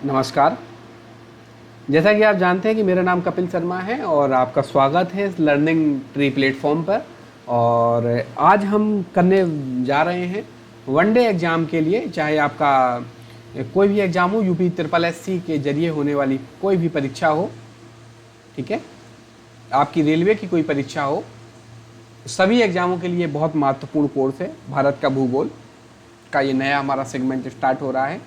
नमस्कार। जैसा कि आप जानते हैं कि मेरा नाम कपिल शर्मा है और आपका स्वागत है इस लर्निंग ट्री प्लेटफॉर्म पर। और आज हम करने जा रहे हैं वनडे एग्ज़ाम के लिए, चाहे आपका कोई भी एग्ज़ाम हो, यूपी ट्रिपल एससी के जरिए होने वाली कोई भी परीक्षा हो, ठीक है, आपकी रेलवे की कोई परीक्षा हो, सभी एग्ज़ामों के लिए बहुत महत्वपूर्ण कोर्स है। भारत का भूगोल का ये नया हमारा सेगमेंट स्टार्ट हो रहा है।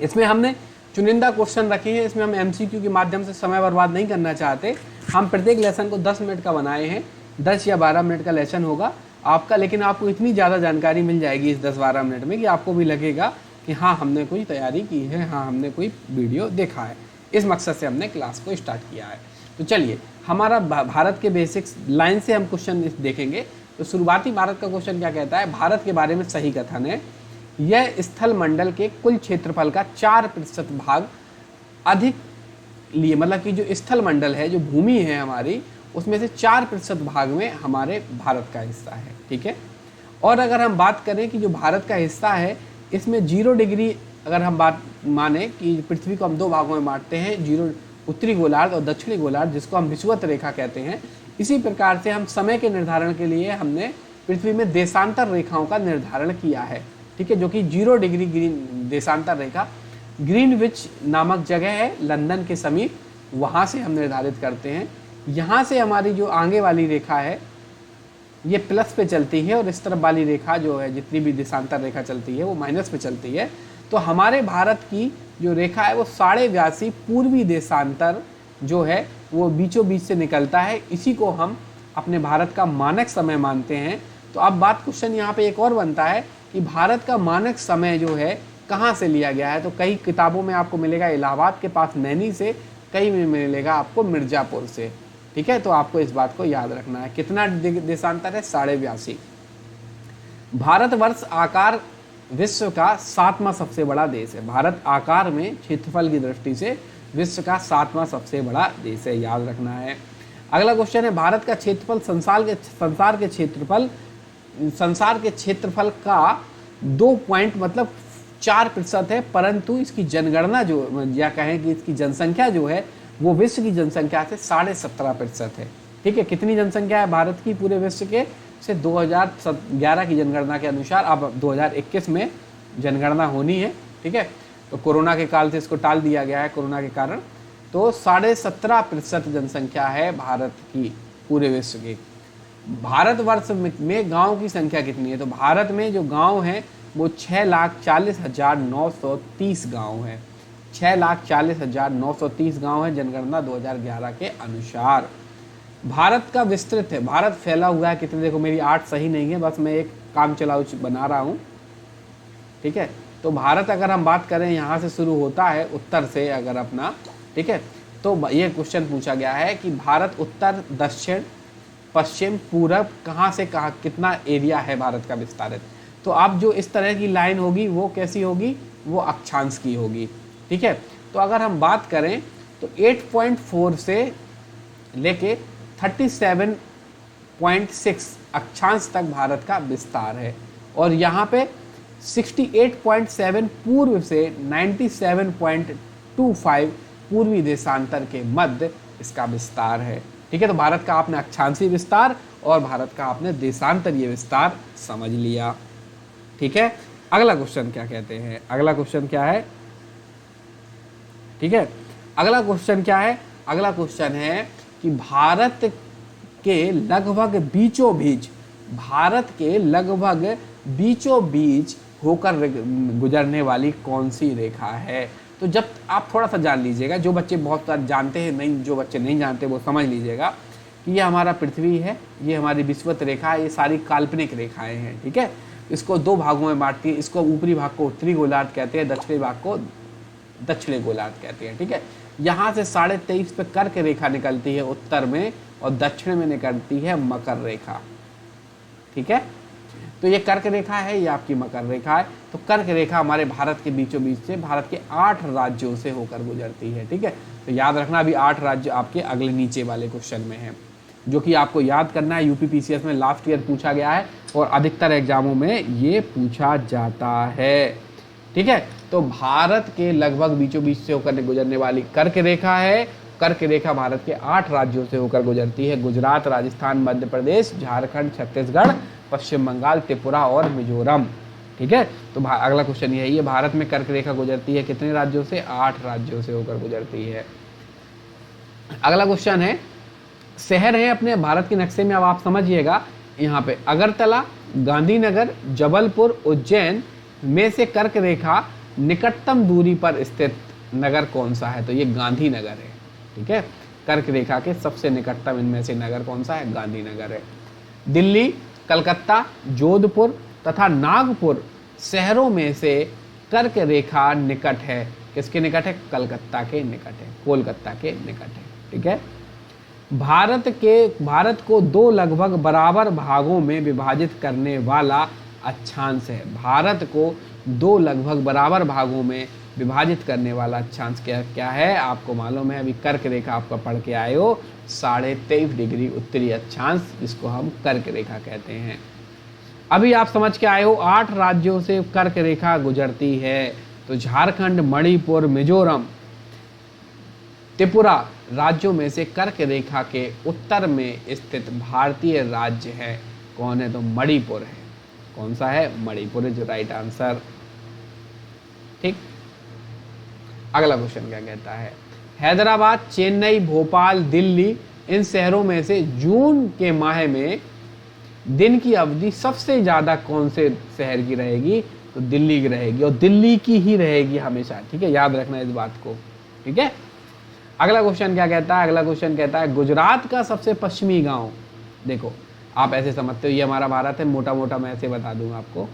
इसमें हमने चुनिंदा क्वेश्चन रखे हैं। इसमें हम एमसीक्यू के माध्यम से समय बर्बाद नहीं करना चाहते। हम प्रत्येक लेसन को 10 मिनट का बनाए हैं। 10 या 12 मिनट का लेसन होगा आपका, लेकिन आपको इतनी ज़्यादा जानकारी मिल जाएगी इस 10-12 मिनट में कि आपको भी लगेगा कि हाँ, हमने कोई तैयारी की है, हाँ, हमने कोई वीडियो देखा है। इस मकसद से हमने क्लास को स्टार्ट किया है। तो चलिए, हमारा भारत के बेसिक्स लाइन से हम क्वेश्चन देखेंगे। तो शुरुआती भारत का क्वेश्चन क्या कहता है? भारत के बारे में सही कथन है, यह स्थल मंडल के कुल क्षेत्रफल का 4% भाग अधिक लिए, मतलब कि जो स्थल मंडल है, जो भूमि है हमारी, उसमें से 4% भाग में हमारे भारत का हिस्सा है। ठीक है। और अगर हम बात करें कि जो भारत का हिस्सा है, इसमें 0 डिग्री, अगर हम बात माने कि पृथ्वी को हम 2 भागों में बांटते हैं, 0 उत्तरी गोलार्ध और दक्षिणी गोलार्ध, जिसको हम विषुवत रेखा कहते हैं। इसी प्रकार से हम समय के निर्धारण के लिए हमने पृथ्वी में देशांतर रेखाओं का निर्धारण किया है। ठीक है, जो कि 0 डिग्री ग्रीन देशांतर रेखा ग्रीनविच नामक जगह है लंदन के समीप, वहाँ से हम निर्धारित करते हैं। यहाँ से हमारी जो आगे वाली रेखा है ये प्लस पे चलती है, और इस तरफ वाली रेखा जो है, जितनी भी देशांतर रेखा चलती है, वो माइनस पे चलती है। तो हमारे भारत की जो रेखा है वो 82.5 पूर्वी देशांतर जो है वो बीचों बीच से निकलता है। इसी को हम अपने भारत का मानक समय मानते हैं। तो अब बात क्वेश्चन यहाँ पे एक और बनता है कि भारत का मानक समय जो है कहाँ से लिया गया है? तो कई किताबों में आपको मिलेगा इलाहाबाद के पास नैनी से, कई में मिलेगा आपको मिर्ज़ापुर से। ठीक है, तो आपको इस बात को याद रखना है। कितना देशांतर है? 82.5। भारतवर्ष आकार विश्व का 7वां सबसे बड़ा देश है। भारत आकार में क्षेत्रफल की दृष्टि से विश्व का 7वां सबसे बड़ा देश है, याद रखना है। अगला क्वेश्चन है, भारत का क्षेत्रफल संसार के क्षेत्रफल का 2 पॉइंट मतलब 4% है, परंतु इसकी जनगणना जो, या कहें कि इसकी जनसंख्या जो है वो विश्व की जनसंख्या से 17.5% है। ठीक है, कितनी जनसंख्या है भारत की पूरे विश्व के से? 2011 की जनगणना के अनुसार। अब 2021 में जनगणना होनी है। ठीक है, तो कोरोना के काल से इसको टाल दिया गया है, कोरोना के कारण। तो 17.5% जनसंख्या है भारत की पूरे विश्व की। भारतवर्ष में गांव की संख्या कितनी है? तो भारत में जो गांव है वो 6,40,930 गांव है। 6,40,930 गांव है जनगणना 2011 के अनुसार। भारत का विस्तृत है, भारत फैला हुआ है कितने? देखो, मेरी 8 सही नहीं है, बस मैं एक काम चलाऊ बना रहा हूँ। ठीक है, तो भारत अगर हम बात करें, यहाँ से शुरू होता है उत्तर से अगर अपना, ठीक है, तो ये क्वेश्चन पूछा गया है कि भारत उत्तर, दक्षिण, पश्चिम, पूरब, कहाँ से कहाँ कितना एरिया है भारत का विस्तारित। तो अब जो इस तरह की लाइन होगी वो कैसी होगी? वो अक्षांश की होगी। ठीक है, तो अगर हम बात करें तो 8.4 से लेके 37.6 अक्षांश तक भारत का विस्तार है, और यहाँ पे 68.7 पूर्व से 97.25 पूर्वी देशांतर के मध्य इसका विस्तार है। ठीक है, तो भारत का आपने अक्षांशीय विस्तार और भारत का आपने देशांतरीय विस्तार समझ लिया। ठीक है, अगला क्वेश्चन क्या कहते हैं? अगला क्वेश्चन क्या है? ठीक है, अगला क्वेश्चन क्या है? अगला क्वेश्चन है कि भारत के लगभग बीचों बीच होकर गुजरने वाली कौन सी रेखा है? तो जब आप थोड़ा सा जान लीजिएगा, जो बच्चे बहुत जानते हैं, नहीं, जो बच्चे नहीं जानते वो समझ लीजिएगा कि ये हमारा पृथ्वी है, ये हमारी विषुवत रेखा है, ये सारी काल्पनिक रेखाएं हैं। ठीक है, इसको 2 भागों में बांटती है। इसको ऊपरी भाग को उत्तरी गोलार्ध कहते हैं, दक्षिणी भाग को दक्षिणी गोलार्ध कहते हैं। ठीक है, यहाँ से 23.5 पे कर्क रेखा निकलती है उत्तर में, और दक्षिण में निकलती है मकर रेखा। ठीक है, तो ये कर्क रेखा है, ये आपकी मकर रेखा है। तो कर्क रेखा हमारे भारत के बीचों बीच से भारत के 8 राज्यों से होकर गुजरती है। ठीक है, तो याद रखना, अभी 8 राज्य आपके अगले नीचे वाले क्वेश्चन में है, जो कि आपको याद करना है। यूपी पीसीएस में लास्ट ईयर पूछा गया है और अधिकतर एग्जामों में ये पूछा जाता है। ठीक है। तो भारत के लगभग बीचों बीच से होकर गुजरने वाली कर्क रेखा है। कर्क रेखा भारत के 8 राज्यों से होकर गुजरती है, गुजरात, राजस्थान, मध्य प्रदेश, झारखंड, छत्तीसगढ़, पश्चिम बंगाल, त्रिपुरा और मिजोरम। ठीक है। तो अगला क्वेश्चन यही है, भारत में कर्क रेखा गुजरती है कितने राज्यों से? 8 राज्यों से होकर गुजरती है। अगला क्वेश्चन है, शहर है अपने भारत के नक्शे में, अब आप समझिएगा यहाँ पे अगरतला, गांधीनगर, जबलपुर, उज्जैन में से कर्क रेखा निकटतम दूरी पर स्थित नगर कौन सा है? तो ये गांधीनगर है। ठीक है। कर्क रेखा के सबसे निकटतम इनमें से नगर कौन सा है? गांधीनगर है। दिल्ली, कलकत्ता, जोधपुर तथा नागपुर शहरों में से कर्क रेखा निकट है। किसके निकट है? कलकत्ता के निकट है, कोलकाता के निकट है। ठीक है। भारत को 2 लगभग बराबर भागों में विभाजित करने वाला अक्षांश है। भारत को 2 लगभग बराबर भागों में विभाजित करने वाला अक्षांश क्या है? आपको मालूम है, अभी कर्क रेखा आपका पढ़ के आए हो, 23.5 डिग्री उत्तरी अक्षांश, जिसको हम कर्क रेखा कहते हैं। अभी आप समझ के आए हो 8 राज्यों से कर्क रेखा गुजरती है। तो झारखंड, मणिपुर, मिजोरम, त्रिपुरा राज्यों में से कर्क रेखा के उत्तर में स्थित भारतीय राज्य है कौन है? तो मणिपुर है। कौन सा है? Manipur is right answer. ठीक। अगला क्वेश्चन क्या कहता है, हैदराबाद, चेन्नई, भोपाल, दिल्ली, इन शहरों में से जून के माह में दिन की अवधि सबसे ज्यादा कौन से शहर की रहेगी? तो दिल्ली की रहेगी, और दिल्ली की ही रहेगी हमेशा। ठीक है, याद रखना इस बात को। ठीक है। अगला क्वेश्चन क्या कहता है? अगला क्वेश्चन कहता है, गुजरात का सबसे पश्चिमी गांव। देखो, आप ऐसे समझते हो ये हमारा भारत है, मोटा मोटा मैं ऐसे बता दूंगा आपको।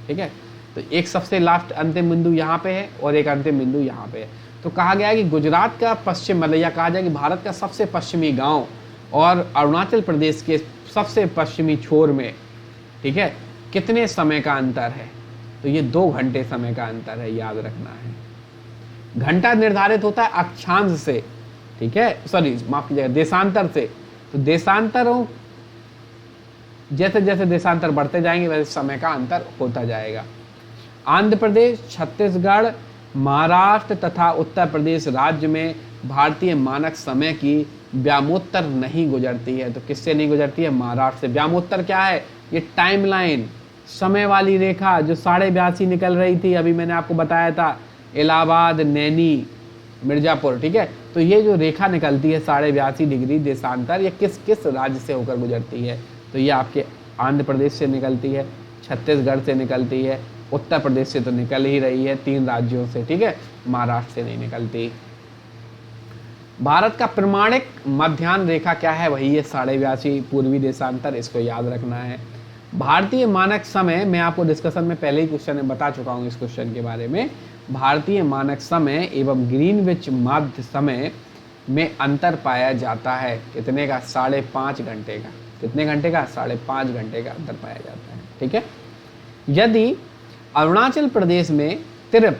ठीक है। तो एक सबसे लास्ट अंतिम बिंदु यहाँ पे है और एक अंतिम बिंदु यहाँ पे है। तो कहा गया है कि गुजरात का पश्चिम, मतलब या कहा जाए कि भारत का सबसे पश्चिमी गांव और अरुणाचल प्रदेश के सबसे पश्चिमी छोर में, ठीक है, कितने समय का अंतर है? तो ये 2 घंटे समय का अंतर है, याद रखना है। घंटा निर्धारित होता है अक्षांश से, ठीक है, सॉरी माफ कीजिएगा, देशांतर से। तो देशांतरों, जैसे जैसे देशांतर बढ़ते जाएंगे वैसे समय का अंतर होता जाएगा। आंध्र प्रदेश, छत्तीसगढ़, महाराष्ट्र तथा उत्तर प्रदेश राज्य में भारतीय मानक समय की व्यामोत्तर नहीं गुजरती है। तो किससे नहीं गुजरती है? महाराष्ट्र से। व्यामोत्तर क्या है? ये टाइमलाइन, समय वाली रेखा जो 82.5 निकल रही थी, अभी मैंने आपको बताया था, इलाहाबाद, नैनी, मिर्जापुर। ठीक है। तो ये जो रेखा निकलती है 82.5 डिग्री देशांतर, ये किस किस राज्य से होकर गुजरती है? तो ये आपके आंध्र प्रदेश से निकलती है, छत्तीसगढ़ से निकलती है, उत्तर प्रदेश से तो निकल ही रही है, 3 राज्यों से। ठीक है, महाराष्ट्र से नहीं निकलती। भारत का प्रमाणिक मध्याह्न रेखा क्या है? वही है 82.5 पूर्वी देशांतर, इसको याद रखना है। भारतीय मानक समय, मैं आपको डिस्कशन में पहले ही क्वेश्चन में बता चुका हूँ इस क्वेश्चन के बारे में। भारतीय मानक समय एवं ग्रीनविच मध्य समय में अंतर पाया जाता है। कितने का? 5.5 घंटे का। कितने घंटे का? 5.5 घंटे का अंतर पाया जाता है। ठीक है। यदि अरुणाचल प्रदेश में तिरप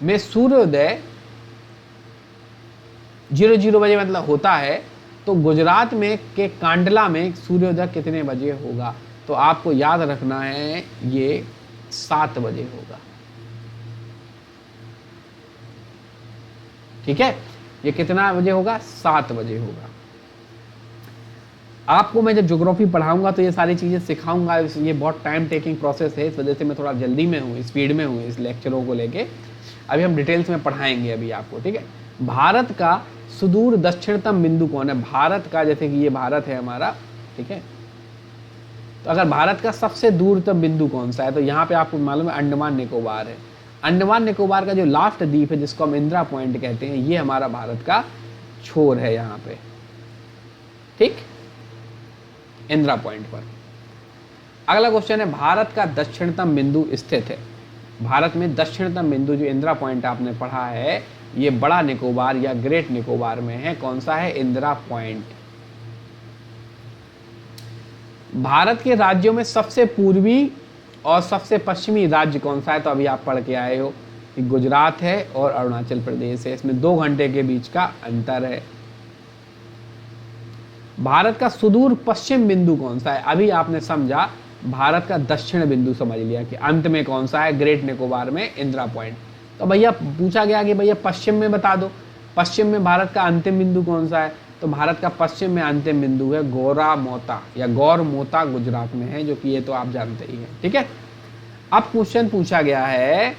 में सूर्योदय 00 बजे मतलब होता है, तो गुजरात में के कांडला में सूर्योदय कितने बजे होगा? तो आपको याद रखना है ये 7 बजे होगा। ठीक है, ये कितना बजे होगा? 7 बजे होगा। आपको मैं जब ज्योग्राफी पढ़ाऊंगा तो ये सारी चीजें सिखाऊंगा, ये बहुत टाइम टेकिंग प्रोसेस है, इस वजह से मैं थोड़ा जल्दी में हूँ, स्पीड में हूँ इस लेक्चरों को लेके। अभी हम डिटेल्स में पढ़ाएंगे अभी आपको। ठीक है। भारत का सुदूर दक्षिणतम बिंदु कौन है? भारत का, जैसे कि ये भारत है हमारा, ठीक है, तो अगर भारत का सबसे दूरतम बिंदु कौन सा है? तो यहाँ पे आपको मालूम है अंडमान निकोबार है। अंडमान निकोबार का जो लास्ट द्वीप है जिसको हम इंदिरा पॉइंट कहते हैं, ये हमारा भारत का छोर है यहाँ पे। ठीक, इंदिरा पॉइंट पर। अगला क्वेश्चन है, भारत का दक्षिणतम बिंदु स्थित है। भारत में दक्षिणतम बिंदु जो इंदिरा पॉइंट आपने पढ़ा है, ये बड़ा निकोबार या ग्रेट निकोबार में है। कौन सा है? इंदिरा पॉइंट। भारत के राज्यों में सबसे पूर्वी और सबसे पश्चिमी राज्य कौन सा है? तो अभी आप पढ़ के आए हो कि गुजरात है और अरुणाचल प्रदेश है। इसमें 2 घंटे के बीच का अंतर है। भारत का सुदूर पश्चिम बिंदु कौन सा है? अभी आपने समझा भारत का दक्षिण बिंदु समझ लिया कि अंत में कौन सा है, ग्रेट निकोबार में इंदिरा पॉइंट। तो भैया पूछा गया कि भैया पश्चिम में बता दो, पश्चिम में भारत का अंतिम बिंदु कौन सा है, तो भारत का पश्चिम में अंतिम बिंदु है गोरा मोता या गौर मोता, गुजरात में है, जो कि ये तो आप जानते ही हैं। ठीक है, अब क्वेश्चन पूछा गया है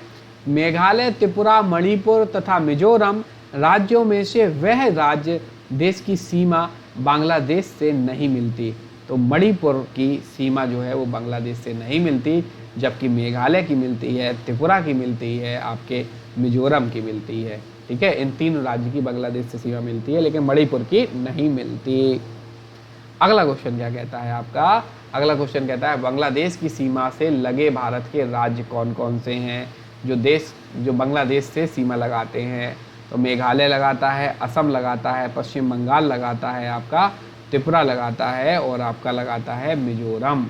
मेघालय, त्रिपुरा, मणिपुर तथा मिजोरम राज्यों में से वह राज्य देश की सीमा बांग्लादेश से नहीं मिलती। तो मणिपुर की सीमा जो है वो बांग्लादेश से नहीं मिलती, जबकि मेघालय की मिलती है, त्रिपुरा की मिलती है, आपके मिजोरम की मिलती है। ठीक है, इन तीन राज्य की बांग्लादेश से सीमा मिलती है, लेकिन मणिपुर की नहीं मिलती। अगला क्वेश्चन क्या कहता है आपका, अगला क्वेश्चन कहता है बांग्लादेश की सीमा से लगे भारत के राज्य कौन कौन से हैं, जो बांग्लादेश से सीमा लगाते हैं। तो मेघालय लगाता है, असम लगाता है, पश्चिम बंगाल लगाता है, आपका त्रिपुरा लगाता है, और आपका लगाता है मिजोरम।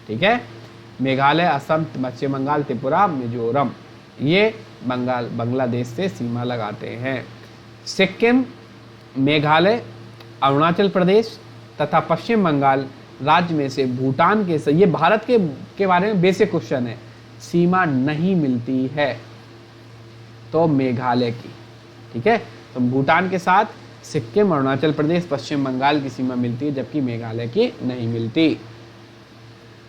ठीक है, मेघालय, असम, पश्चिम बंगाल, त्रिपुरा, मिजोरम, ये बांग्लादेश से सीमा लगाते हैं। सिक्किम, मेघालय, अरुणाचल प्रदेश तथा पश्चिम बंगाल राज्य में से भूटान के, ये भारत के बारे में बेसिक क्वेश्चन है, सीमा नहीं मिलती है तो मेघालय की। ठीक है, तो भूटान के साथ सिक्किम, अरुणाचल प्रदेश, पश्चिम बंगाल की सीमा मिलती है, जबकि मेघालय की नहीं मिलती।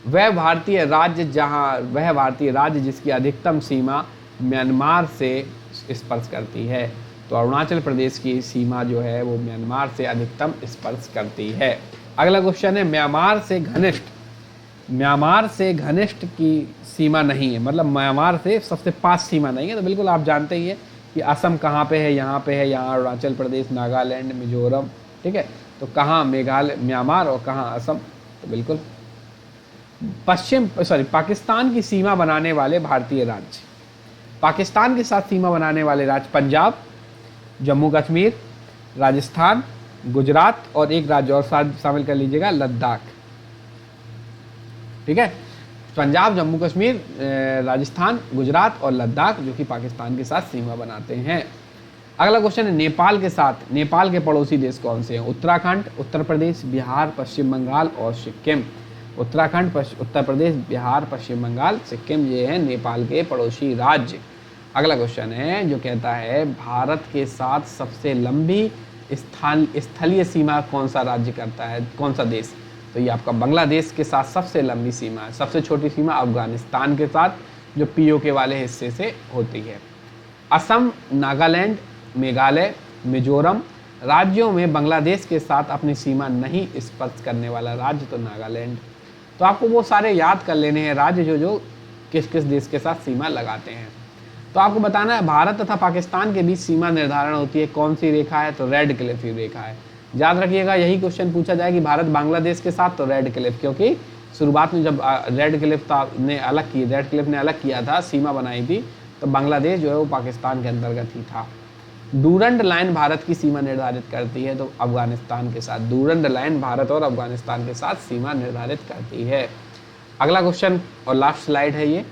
वह भारतीय राज्य जिसकी अधिकतम सीमा म्यांमार से स्पर्श करती है। तो अरुणाचल प्रदेश की सीमा जो है वो म्यांमार से अधिकतम स्पर्श करती है। अगला क्वेश्चन है म्यांमार से घनिष्ठ की सीमा नहीं है, मतलब म्यांमार से सबसे पास सीमा नहीं है। तो बिल्कुल आप जानते ही हैं कि असम कहाँ पे है, यहाँ पे है, यहाँ अरुणाचल प्रदेश, नागालैंड, मिजोरम। ठीक है, तो कहाँ म्यांमार और कहाँ असम, तो बिल्कुल पाकिस्तान की सीमा बनाने वाले भारतीय राज्य, पाकिस्तान के साथ सीमा बनाने वाले राज्य पंजाब, जम्मू कश्मीर, राजस्थान, गुजरात और एक राज्य और शामिल कर लीजिएगा, लद्दाख। ठीक है, पंजाब, जम्मू कश्मीर, राजस्थान, गुजरात और लद्दाख जो कि पाकिस्तान के साथ सीमा बनाते हैं। अगला क्वेश्चन है नेपाल के साथ, नेपाल के पड़ोसी देश कौन से हैं? उत्तराखंड, उत्तर प्रदेश, बिहार, पश्चिम बंगाल और सिक्किम। उत्तराखंड, उत्तर प्रदेश, बिहार, पश्चिम बंगाल, सिक्किम, ये हैं नेपाल के पड़ोसी राज्य। अगला क्वेश्चन है जो कहता है भारत के साथ सबसे लंबी स्थलीय सीमा कौन सा राज्य करता है, कौन सा देश? तो ये आपका बांग्लादेश के साथ सबसे लंबी सीमा है। सबसे छोटी सीमा अफगानिस्तान के साथ, जो पीओके वाले हिस्से से होती है। असम, नागालैंड, मेघालय, मिजोरम राज्यों में बांग्लादेश के साथ अपनी सीमा नहीं स्पर्श करने वाला राज्य तो नागालैंड। तो आपको वो सारे याद कर लेने हैं राज्य जो किस किस देश के साथ सीमा लगाते हैं। तो आपको बताना है भारत तथा पाकिस्तान के बीच सीमा निर्धारण होती है कौन सी रेखा है? तो रेड क्लिफ ही रेखा है। याद रखिएगा, यही क्वेश्चन पूछा जाए कि भारत बांग्लादेश के साथ, तो रेड क्लिफ, क्योंकि शुरुआत में जब रेड क्लिफ ने अलग किया था, सीमा बनाई थी, तो बांग्लादेश जो है वो पाकिस्तान के अंतर्गत ही था। डूरंड लाइन भारत की सीमा निर्धारित करती है, तो अफगानिस्तान के साथ। डूरंड लाइन भारत और अफगानिस्तान के साथ सीमा निर्धारित करती है। अगला क्वेश्चन और लास्ट स्लाइड है ये।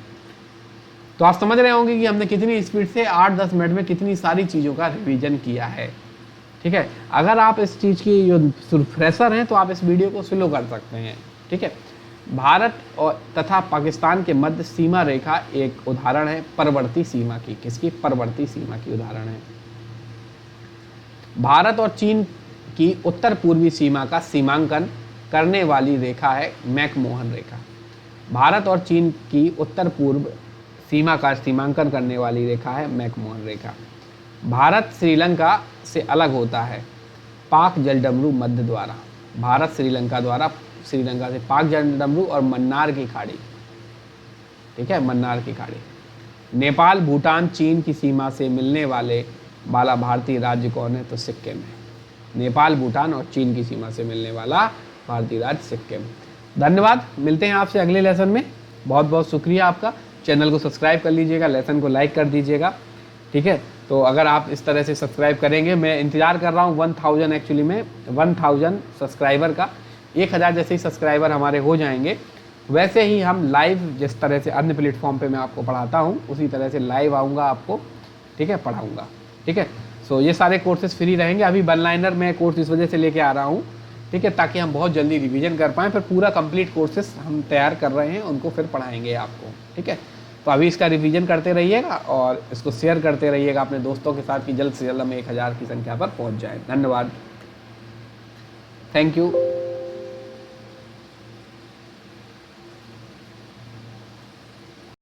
तो आप समझ रहे होंगे कि हमने कितनी स्पीड से 8-10 मिनट में कितनी सारी चीज़ों का रिवीजन किया है। ठीक है, अगर आप इस चीज़ की जो फ्रेशर हैं तो आप इस वीडियो को स्लो कर सकते हैं। ठीक है, भारत और तथा पाकिस्तान के मध्य सीमा रेखा एक उदाहरण है परवर्ती सीमा की। किसकी? परवर्ती सीमा की उदाहरण है। भारत और चीन की उत्तर पूर्वी सीमा का सीमांकन करने वाली रेखा है मैकमोहन रेखा। भारत और चीन की उत्तर पूर्व सीमा का सीमांकन करने वाली रेखा है मैकमोहन रेखा। भारत श्रीलंका से अलग होता है पाक जलडमरू मध्य द्वारा। भारत श्रीलंका द्वारा, श्रीलंका से पाक जलडमरू और मन्नार की खाड़ी। ठीक है, मन्नार की खाड़ी। नेपाल, भूटान, चीन की सीमा से मिलने वाला भारतीय राज्य कौन है? तो सिक्किम है। नेपाल, भूटान और चीन की सीमा से मिलने वाला भारतीय राज्य सिक्किम। धन्यवाद, मिलते हैं आपसे अगले लेसन में। बहुत बहुत शुक्रिया आपका। चैनल को सब्सक्राइब कर लीजिएगा, लेसन को लाइक कर दीजिएगा। ठीक है, तो अगर आप इस तरह से सब्सक्राइब करेंगे, मैं इंतज़ार कर रहा हूँ 1000 एक्चुअली में 1000 सब्सक्राइबर का। 1000 जैसे ही सब्सक्राइबर हमारे हो जाएंगे, वैसे ही हम लाइव जिस तरह से अन्य प्लेटफॉर्म पे मैं आपको पढ़ाता हूँ, उसी तरह से लाइव आऊँगा आपको। ठीक है, पढ़ाऊँगा। ठीक है, सो ये सारे कोर्सेज फ्री रहेंगे। अभी वन लाइनर मैं कोर्स इस वजह से लेके आ रहा हूँ ठीक है, ताकि हम बहुत जल्दी रिवीजन कर पाएँ, फिर पूरा कंप्लीट कोर्सेस हम तैयार कर रहे हैं, उनको फिर पढ़ाएंगे आपको। ठीक है, तो अभी इसका रिवीजन करते रहिएगा और इसको शेयर करते रहिएगा अपने दोस्तों के साथ कि जल्द से जल्द हम 1000 की संख्या पर पहुंच जाए। धन्यवाद, थैंक यू।